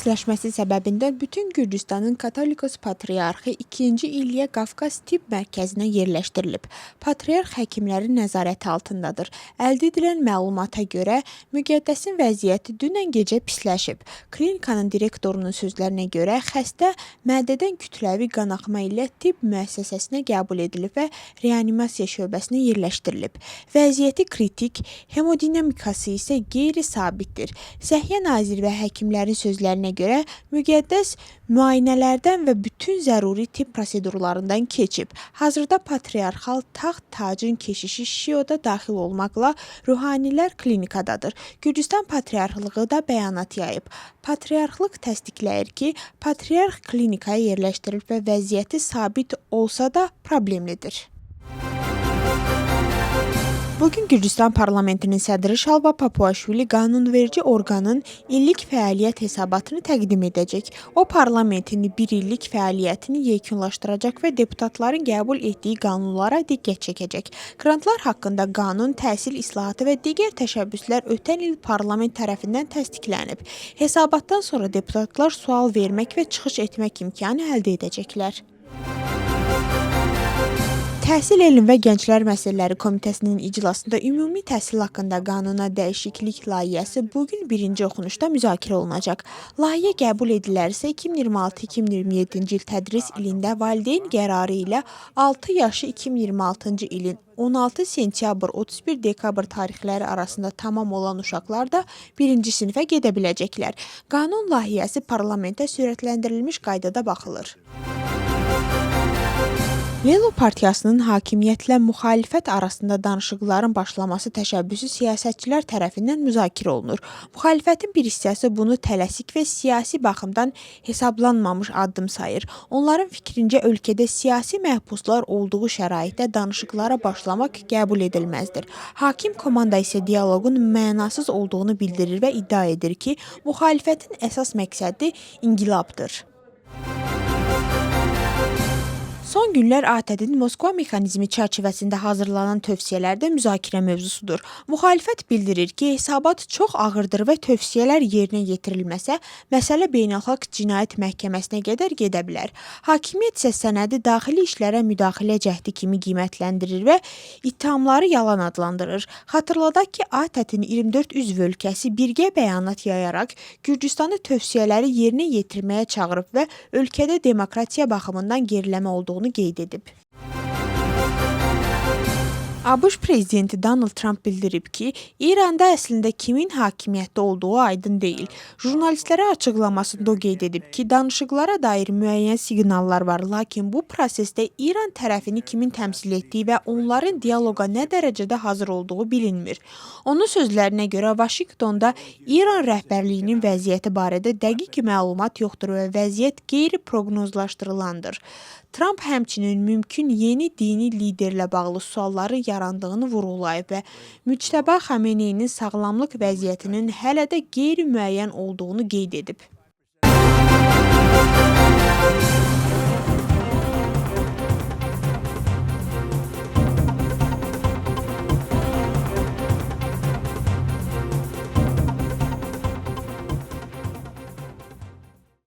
pisləşməsi səbəbindən bütün Gürcüstanın Katolikos Patriarxı 2-ci İlya Qafqaz Tibb Mərkəzinə yerləşdirilib. Patriarx həkimlərin nəzarəti altındadır. Əldə edilən məlumata görə müqəddəsin vəziyyəti dünən gecə pisləşib. Klinikanın direktorunun sözlərinə görə xəstə mədədən kütləvi qanaxma ilə tibb müəssisəsinə qəbul edilib və reanimasiya şöbəsinə yerləşdirilib. Vəziyyəti kritik, hemodinamikası isə qeyri-sabitdir. Səhiyyə naziri və həkimlərin sözlərinə görə müqəddəs müayinələrdən və bütün zəruri tibb prosedurlarından keçib. Hazırda patriarxal taxt tacın keşişi Şioda daxil olmaqla ruhanilər klinikadadır. Gürcüstan Patriarxlığı da bəyanat yayıb. Patriarxlıq təsdiqləyir ki, patriarx klinikaya yerləşdirilib və vəziyyəti sabit olsa da problemlidir. Bugün Gürcüstan parlamentinin sədri Şalva Papuaşvili qanunverici orqanın illik fəaliyyət hesabatını təqdim edəcək. O, parlamentin bir illik fəaliyyətini yekunlaşdıracaq və deputatların qəbul etdiyi qanunlara diqqət çəkəcək. Qrantlar haqqında qanun, təhsil islahatı və digər təşəbbüslər ötən il parlament tərəfindən təsdiqlənib. Hesabatdan sonra deputatlar sual vermək və çıxış etmək imkanı əldə edəcəklər. Təhsil, Elm və Gənclər Məsələləri Komitəsinin iclasında ümumi təhsil haqqında qanuna dəyişiklik layihəsi bugün birinci oxunuşda müzakirə olunacaq. Layihə qəbul edilərsə 2026-2027-ci il tədris ilində valideyn qərarı ilə 6 yaşı 2026-cı ilin 16 sentyabr 31 dekabr tarixləri arasında tamam olan uşaqlar da birinci sinifə gedə biləcəklər. Qanun layihəsi parlamentə sürətləndirilmiş qaydada baxılır. Lelo partiyasının hakimiyyətlə müxalifət arasında danışıqların başlaması təşəbbüsü siyasətçilər tərəfindən müzakirə olunur. Müxalifətin bir hissəsi bunu tələsik və siyasi baxımdan hesablanmamış addım sayır. Onların fikrincə ölkədə siyasi məhbuslar olduğu şəraitdə danışıqlara başlamaq qəbul edilməzdir. Hakim komanda isə dialoqun mənasız olduğunu bildirir və iddia edir ki, müxalifətin əsas məqsədi inqilabdır. Son günlər ATƏT-in Moskva mexanizmi çərçivəsində hazırlanan tövsiyələr də müzakirə mövzusudur. Müxalifət bildirir ki, hesabat çox ağırdır və tövsiyələr yerinə yetirilməsə, məsələ beynəlxalq cinayət məhkəməsinə qədər gedə bilər. Hakimiyyət isə sənədi daxili işlərə müdaxilə cəhdi kimi qiymətləndirir və ittihamları yalan adlandırır. Xatırladaq ki, ATƏT-in 24 üzv ölkəsi birgə bəyanat yayaraq Gürcüstanı tövsiyələri yerinə yetirməyə çağırıb və ölkədə demokratiya baxımından geriləmə olduğunu qeyd edib. ABŞ prezidenti Donald Trump bildirib ki, İranda əslində kimin hakimiyyətdə olduğu aydın deyil. Jurnalistlərə açıqlamasında o qeyd edib ki, danışıqlara dair müəyyən siqnallar var, lakin bu prosesdə İran tərəfini kimin təmsil etdiyi və onların dialoqa nə dərəcədə hazır olduğu bilinmir. Onun sözlərinə görə Vaşinqtonda İran rəhbərliyinin vəziyyəti barədə dəqiq məlumat yoxdur və vəziyyət qeyri-proqnozlaşdırılandır. Trump həmçinin mümkün yeni dini liderlə bağlı sualların yarandığını vurğulayıb və Müçtəba Xameneyinin sağlamlıq vəziyyətinin hələ də qeyri-müəyyən olduğunu qeyd edib.